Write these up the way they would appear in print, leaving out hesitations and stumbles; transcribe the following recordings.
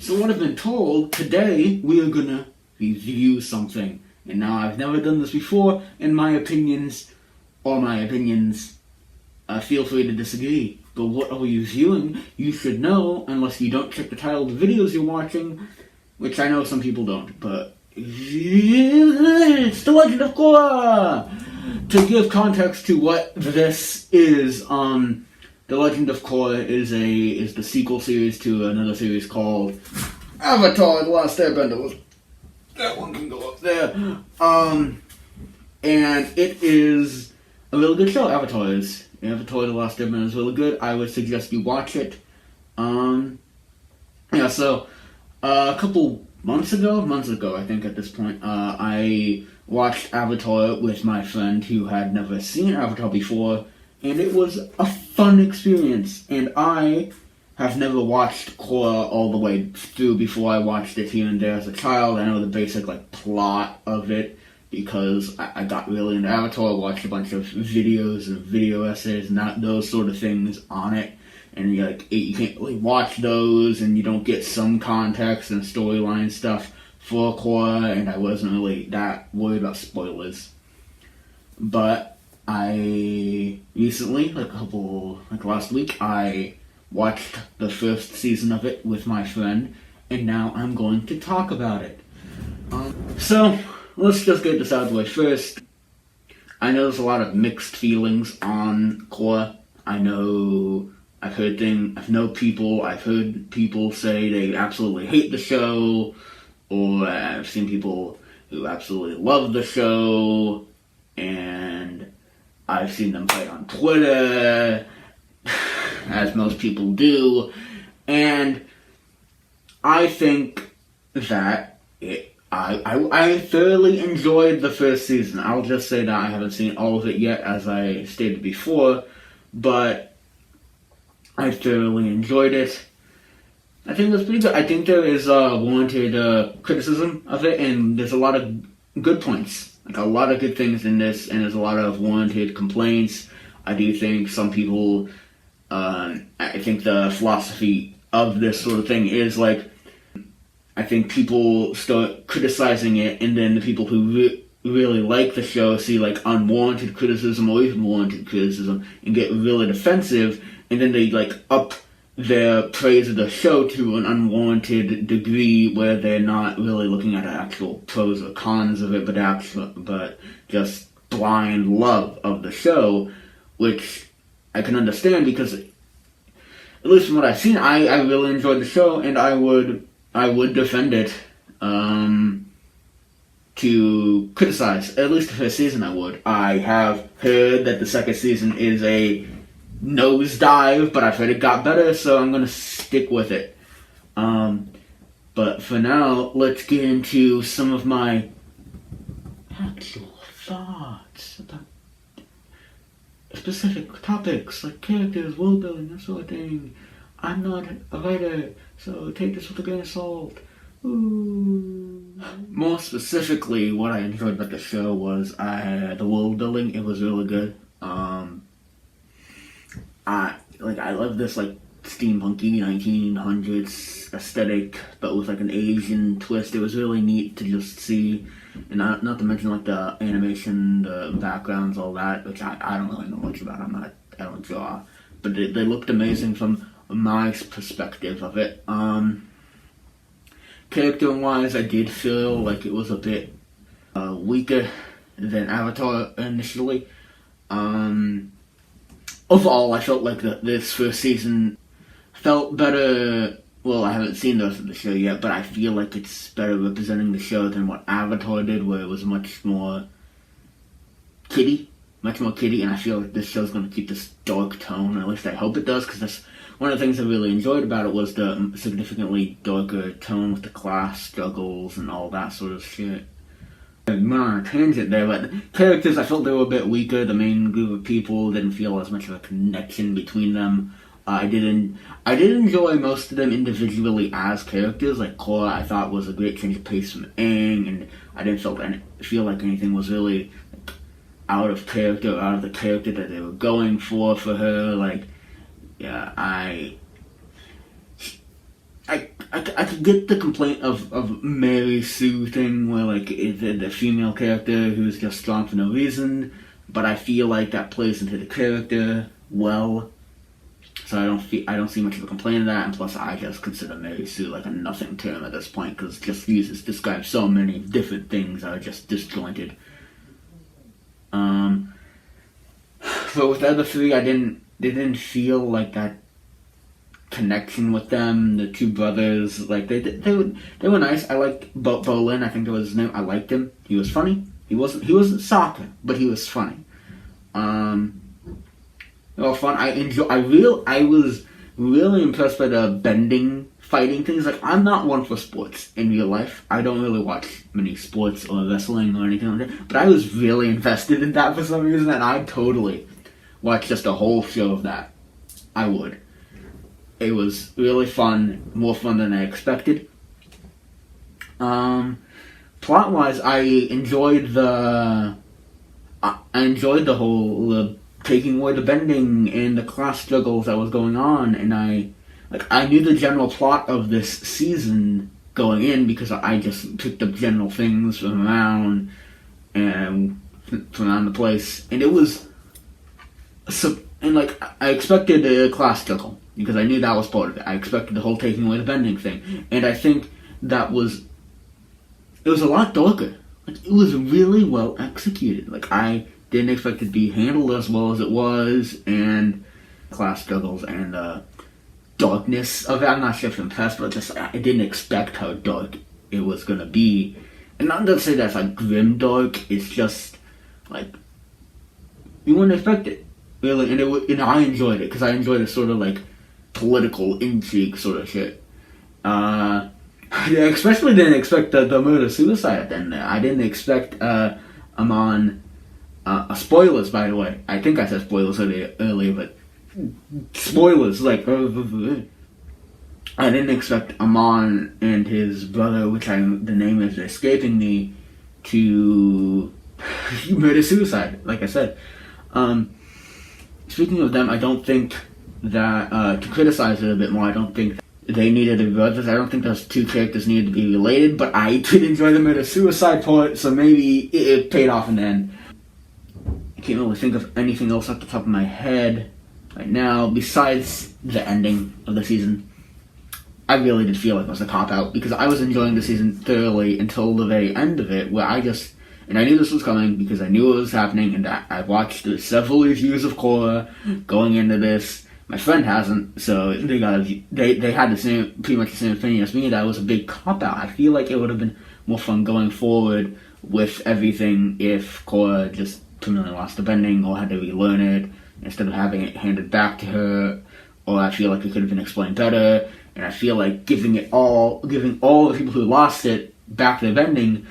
So what I've been told, today we are gonna review something. And now I've never done this before, and my opinions, feel free to disagree. But what are we reviewing? You should know, unless you don't check the title of the videos you're watching, which I know some people don't, but it's The Legend of Korra! To give context to what this is, The Legend of Korra is the sequel series to another series called Avatar: The Last Airbender. That one can go up there. And it is a really good show. Avatar: The Last Airbender is really good. I would suggest you watch it. So a couple months ago, I think at this point, I watched Avatar with my friend who had never seen Avatar before, and it was a fun experience. And I have never watched Korra all the way through before. I watched it here and there as a child. I know the basic plot of it because I got really into Avatar. I watched a bunch of videos and video essays and those sort of things on it. And you can't really watch those, and you don't get some context and storyline stuff for Korra, and I wasn't really that worried about spoilers. But I recently, last week, I watched the first season of it with my friend, and now I'm going to talk about it. So, let's just get this out of the way first. I know there's a lot of mixed feelings on Korra. I've heard people say they absolutely hate the show, or I've seen people who absolutely love the show, and I've seen them fight on Twitter, as most people do, and I think that I thoroughly enjoyed the first season. I'll just say that I haven't seen all of it yet, as I stated before, but I thoroughly enjoyed it. I think that's pretty good. I think there is warranted criticism of it, and there's a lot of good points. A lot of good things in this, and there's a lot of warranted complaints. I do think some people, I think the philosophy of this sort of thing is I think people start criticizing it, and then the people who really like the show see unwarranted criticism or even warranted criticism and get really defensive, and then they up their praise of the show to an unwarranted degree where they're not really looking at the actual pros or cons of it, but just blind love of the show, which I can understand because, at least from what I've seen, I really enjoyed the show, and I would defend it. To criticize, at least the first season I would. I have heard that the second season is a nosedive, but I've heard it got better, so I'm gonna stick with it. But for now, let's get into some of my actual thoughts about specific topics, like characters, world building, that sort of thing. I'm not a writer, so take this with a grain of salt. Ooh. More specifically, what I enjoyed about the show was the world building. It was really good. I love this steampunky 1900s aesthetic, but with an Asian twist. It was really neat to just see, and not to mention the animation, the backgrounds, all that, which I don't really know much about. I don't draw, but they looked amazing from my perspective of it. Character-wise, I did feel like it was a bit weaker than Avatar initially. Overall, I felt like this first season felt better. Well, I haven't seen the rest of the show yet, but I feel like it's better representing the show than what Avatar did, where it was much more kiddie, and I feel like this show's going to keep this dark tone. At least I hope it does, because that's one of the things I really enjoyed about it was the significantly darker tone with the class struggles and all that sort of shit. I went on a tangent there, but the characters, I felt they were a bit weaker. The main group of people didn't feel as much of a connection between them. I did enjoy most of them individually as characters. Korra, I thought was a great change of pace from Aang, and I didn't feel like anything was really out of the character that they were going for her. I I could get the complaint of Mary Sue thing where like the female character who's just strong for no reason, but I feel like that plays into the character well. So I don't see much of a complaint of that, and plus I just consider Mary Sue like a nothing term at this point because just uses describes so many different things that are just disjointed. But with the other three, they didn't feel like that connection with them. The two brothers, like they were nice. I liked Bolin. I think that was his name. I liked him. He was funny. He wasn't soccer, but he was funny. They were fun. I was really impressed by the bending fighting things. Like, I'm not one for sports in real life. I don't really watch many sports or wrestling or anything like that. But I was really invested in that for some reason, and I'd totally watch just a whole show of that. I would. It was really fun, more fun than I expected. Plot-wise, I enjoyed the whole taking away the bending and the class struggles that was going on, and I knew the general plot of this season going in because I just picked up general things from around the place, and it was I expected the class struggle because I knew that was part of it. I expected the whole taking away the bending thing, and I think it was a lot darker. Like, it was really well executed. Like, I didn't expect it to be handled as well as it was, and class struggles and darkness of it. I'm not sure if I'm impressed, but I didn't expect how dark it was gonna be. And not to say that's like grim dark. It's just like you wouldn't expect it, really. And I enjoyed it because I enjoyed the sort of like political intrigue sort of shit. I especially didn't expect the murder suicide at the end there. I didn't expect Amon. Spoilers, by the way. I think I said spoilers earlier, but spoilers, like, I didn't expect Amon and his brother, the name is escaping me, to murder suicide, like I said. Speaking of them, I don't think that, to criticize it a bit more, I don't think they needed to be brothers. I don't think those two characters needed to be related, but I did enjoy the murder suicide part, so maybe it paid off in the end. I can't really think of anything else off the top of my head right now besides the ending of the season. I really did feel like it was a cop-out because I was enjoying the season thoroughly until the very end of it, where I knew this was coming because I knew it was happening, and I watched several reviews of Korra going into this. My friend hasn't, so they had pretty much the same opinion as me. That was a big cop-out. I feel like it would have been more fun going forward with everything if Korra just permanently lost the bending or had to relearn it instead of having it handed back to her, or I feel like it could have been explained better, and I feel like giving all the people who lost it back their bending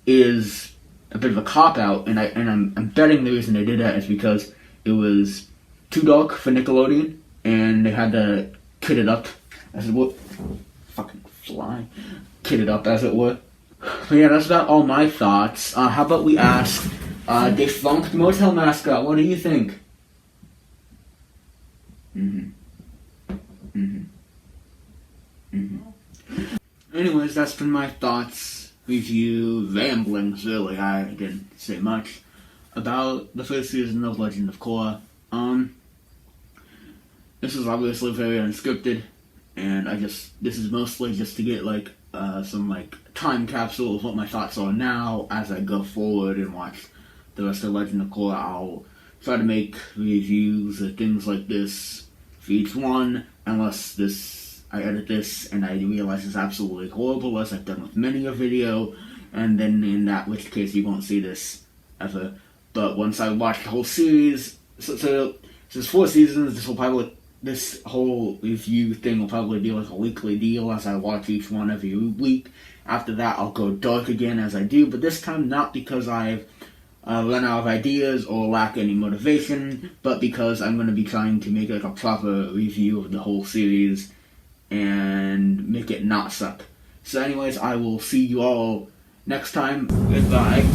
is a bit of a cop-out, and I'm betting the reason they did that is because it was too dark for Nickelodeon, and they had to kid it up, as it were. Fucking fly. Kid it up, as it were. But yeah, that's about all my thoughts. How about we ask defunct motel mascot, what do you think? Anyways, that's been my thoughts, review, ramblings, really. I didn't say much about the first season of Legend of Korra. This is obviously very unscripted, and this is mostly just to get, like, some, like, time capsule of what my thoughts are now as I go forward and watch the rest of Legend of Korra. I'll try to make reviews of things like this for each one, unless I edit this and I realize it's absolutely horrible, as I've done with many a video, and then in that which case you won't see this ever. But once I watch the whole series, so there's 4 seasons, this whole review thing will probably be like a weekly deal as I watch each one every week. After that, I'll go dark again as I do, but this time not because I've run out of ideas or lack any motivation, but because I'm going to be trying to make like a proper review of the whole series and make it not suck. So anyways, I will see you all next time. Goodbye.